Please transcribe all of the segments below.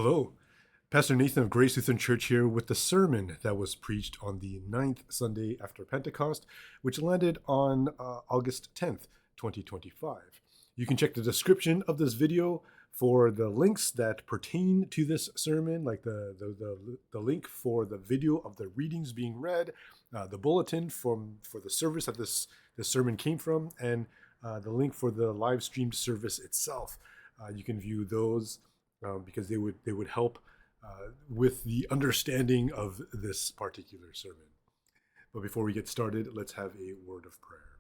Hello, Pastor Nathan of Grace Lutheran Church here with the sermon that was preached on the ninth Sunday after Pentecost, which landed on August 10th, 2025. You can check the description of this video for the links that pertain to this sermon, like the link for the video of the readings being read, the bulletin for the service that this sermon came from, and the link for the live streamed service itself. You can view those because they would help with the understanding of this particular sermon. But before we get started, let's have a word of prayer.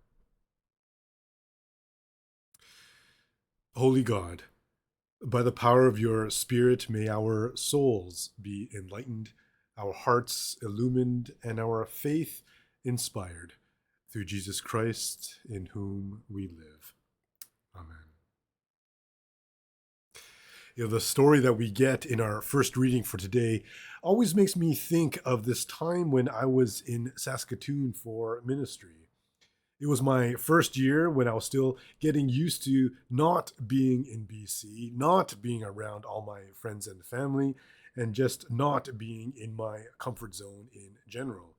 Holy God, by the power of your Spirit, may our souls be enlightened, our hearts illumined, and our faith inspired through Jesus Christ, in whom we live. Amen. The story that we get in our first reading for today always makes me think of this time when I was in Saskatoon for ministry. It was my first year when I was still getting used to not being in BC, not being around all my friends and family, and just not being in my comfort zone in general.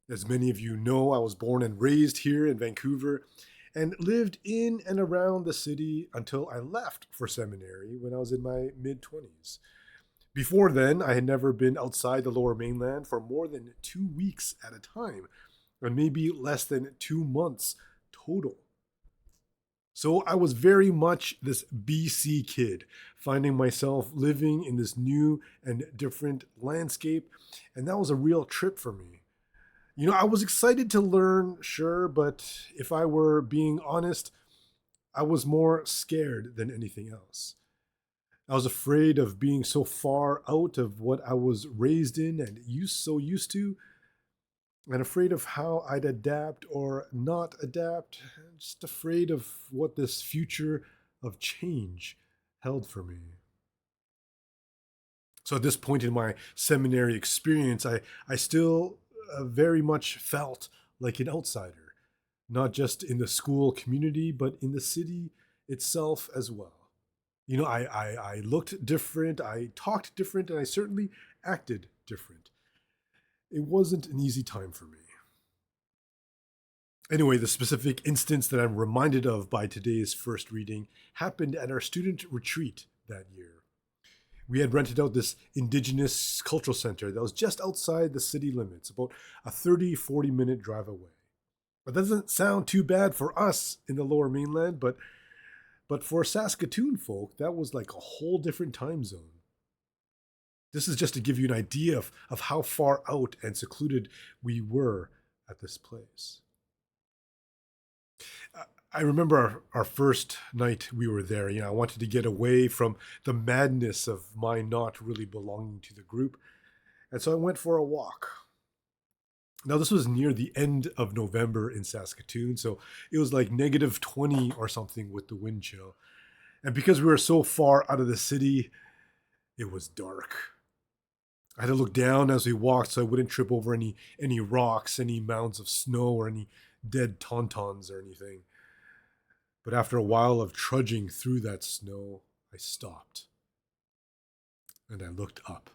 As many of you know, I was born and raised here in Vancouver and lived in and around the city until I left for seminary when I was in my mid-20s. Before then, I had never been outside the Lower Mainland for more than 2 weeks at a time, and maybe less than 2 months total. So I was very much this BC kid, finding myself living in this new and different landscape, and that was a real trip for me. I was excited to learn, sure, but if I were being honest, I was more scared than anything else. I was afraid of being so far out of what I was raised in and so used to, and afraid of how I'd adapt or not adapt, just afraid of what this future of change held for me. So at this point in my seminary experience, I still very much felt like an outsider, not just in the school community, but in the city itself as well. I looked different, I talked different, and I certainly acted different. It wasn't an easy time for me. Anyway, the specific instance that I'm reminded of by today's first reading happened at our student retreat that year. We had rented out this Indigenous cultural center that was just outside the city limits, about a 30-40 minute drive away. That doesn't sound too bad for us in the Lower Mainland, but for Saskatoon folk, that was like a whole different time zone. This is just to give you an idea of how far out and secluded we were at this place. I remember our first night we were there. I wanted to get away from the madness of my not really belonging to the group. And so I went for a walk. Now, this was near the end of November in Saskatoon, so it was like -20 or something with the wind chill. And because we were so far out of the city, it was dark. I had to look down as we walked so I wouldn't trip over any rocks, any mounds of snow, or any dead tauntauns or anything. But after a while of trudging through that snow, I stopped and I looked up.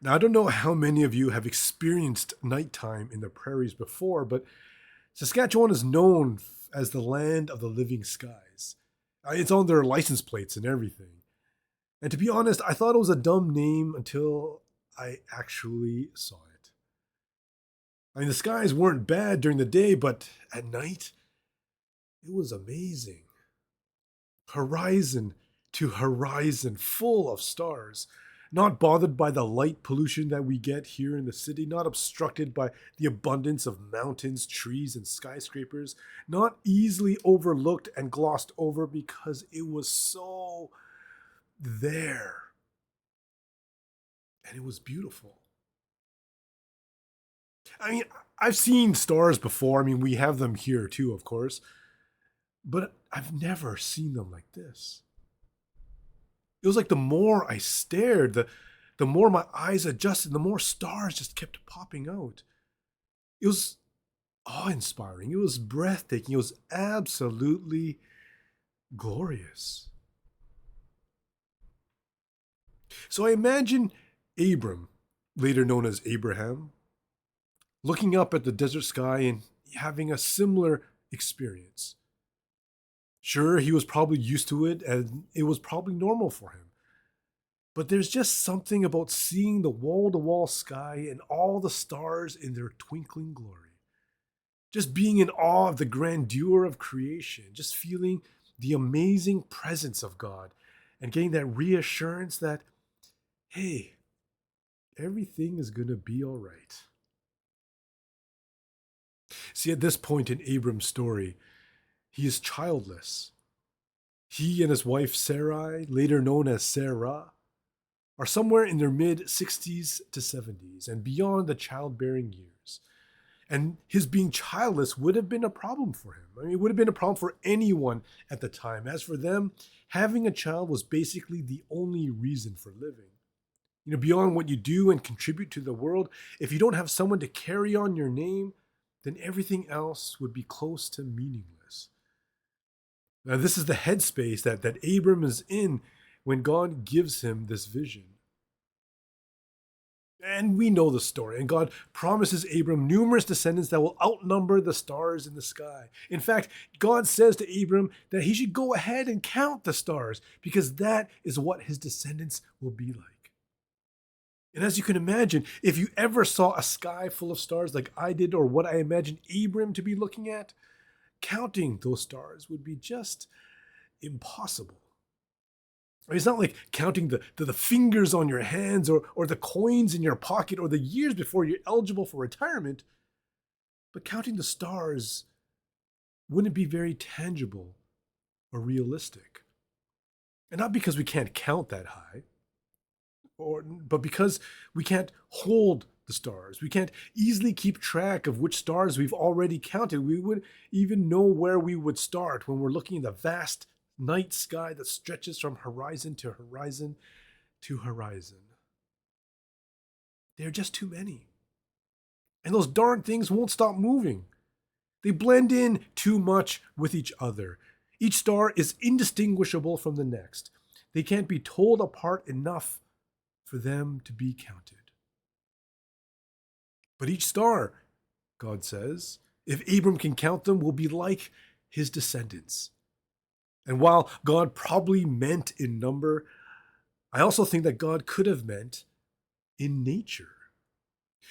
Now, I don't know how many of you have experienced nighttime in the prairies before, but Saskatchewan is known as the land of the living skies. It's on their license plates and everything. And to be honest, I thought it was a dumb name until I actually saw it. The skies weren't bad during the day, but at night, it was amazing. Horizon to horizon, full of stars, not bothered by the light pollution that we get here in the city, not obstructed by the abundance of mountains, trees, and skyscrapers, not easily overlooked and glossed over because it was so there. And it was beautiful. I've seen stars before. We have them here too, of course. But I've never seen them like this. It was like the more I stared, the more my eyes adjusted, the more stars just kept popping out. It was awe-inspiring. It was breathtaking. It was absolutely glorious. So I imagine Abram, later known as Abraham, looking up at the desert sky and having a similar experience. Sure, he was probably used to it and it was probably normal for him. But there's just something about seeing the wall to wall sky and all the stars in their twinkling glory. Just being in awe of the grandeur of creation, just feeling the amazing presence of God and getting that reassurance that, hey, everything is going to be all right. See, at this point in Abram's story, he is childless. He and his wife Sarai, later known as Sarah, are somewhere in their mid 60s to 70s and beyond the childbearing years. And his being childless would have been a problem for him. I mean, it would have been a problem for anyone at the time. As for them, having a child was basically the only reason for living. Beyond what you do and contribute to the world, if you don't have someone to carry on your name, then everything else would be close to meaningless. Now, this is the headspace that Abram is in when God gives him this vision. And we know the story. And God promises Abram numerous descendants that will outnumber the stars in the sky. In fact, God says to Abram that he should go ahead and count the stars because that is what his descendants will be like. And as you can imagine, if you ever saw a sky full of stars like I did, or what I imagined Abram to be looking at, counting those stars would be just impossible. I mean, it's not like counting the fingers on your hands or the coins in your pocket or the years before you're eligible for retirement, but counting the stars wouldn't be very tangible or realistic. And not because we can't count that high, but because we can't hold the stars. We can't easily keep track of which stars we've already counted. We would even know where we would start when we're looking at the vast night sky that stretches from horizon to horizon to horizon. There are just too many. And those darn things won't stop moving. They blend in too much with each other. Each star is indistinguishable from the next. They can't be told apart enough for them to be counted. But each star, God says, if Abram can count them, will be like his descendants. And while God probably meant in number, I also think that God could have meant in nature.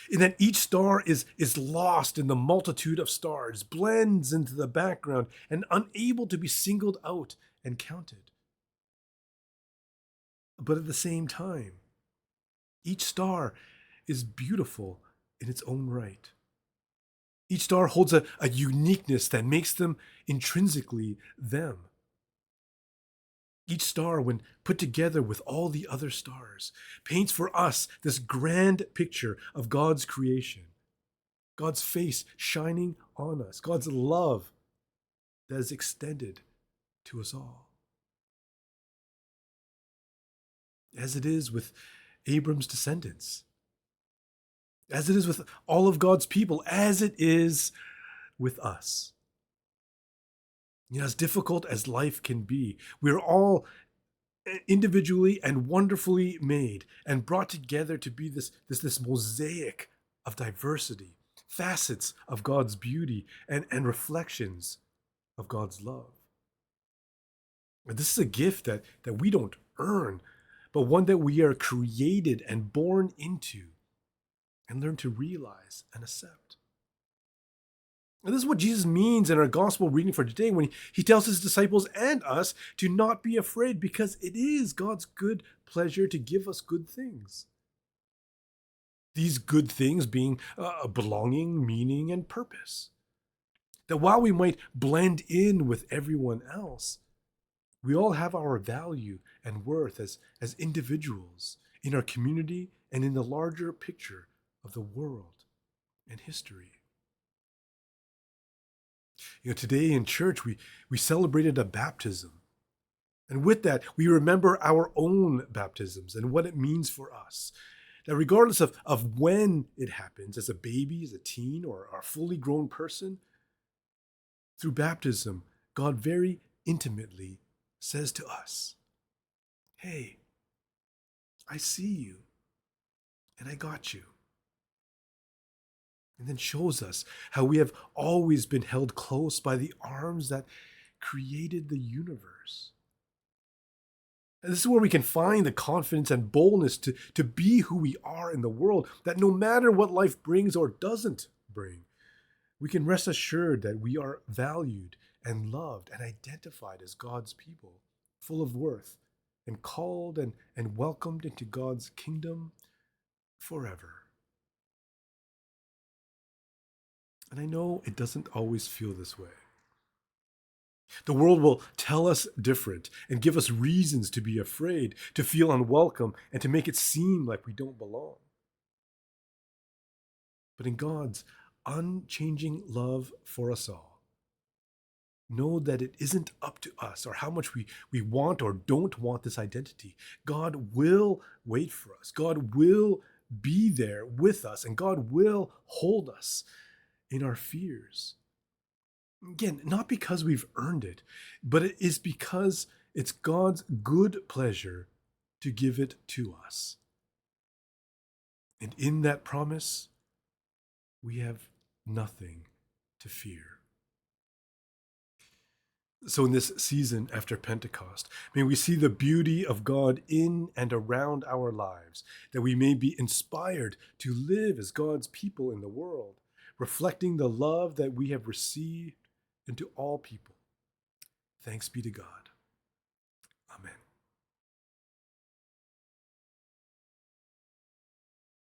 In that each star is lost in the multitude of stars, blends into the background, and unable to be singled out and counted. But at the same time, each star is beautiful in its own right. Each star holds a uniqueness that makes them intrinsically them. Each star, when put together with all the other stars, paints for us this grand picture of God's creation, God's face shining on us, God's love that is extended to us all. As it is with Abram's descendants, as it is with all of God's people, as it is with us. As difficult as life can be, we're all individually and wonderfully made and brought together to be this mosaic of diversity, facets of God's beauty, and reflections of God's love. And this is a gift that we don't earn, but one that we are created and born into and learn to realize and accept. And this is what Jesus means in our gospel reading for today when he tells his disciples and us to not be afraid because it is God's good pleasure to give us good things. These good things being belonging, meaning, and purpose. That while we might blend in with everyone else, we all have our value and worth as individuals in our community and in the larger picture of the world and history. Today in church, we celebrated a baptism. And with that, we remember our own baptisms and what it means for us. That regardless of when it happens, as a baby, as a teen, or a fully grown person, through baptism, God very intimately says to us, hey, I see you and I got you. And then shows us how we have always been held close by the arms that created the universe. And this is where we can find the confidence and boldness to be who we are in the world, that no matter what life brings or doesn't bring, we can rest assured that we are valued and loved and identified as God's people, full of worth, and called and welcomed into God's kingdom forever. And I know it doesn't always feel this way. The world will tell us different and give us reasons to be afraid, to feel unwelcome, and to make it seem like we don't belong. But in God's unchanging love for us all, know that it isn't up to us or how much we want or don't want this identity. God will wait for us. God will be there with us, and God will hold us in our fears. Again, not because we've earned it, but it is because it's God's good pleasure to give it to us. And in that promise, we have nothing to fear. So in this season after Pentecost, may we see the beauty of God in and around our lives, that we may be inspired to live as God's people in the world, reflecting the love that we have received into all people. Thanks be to God.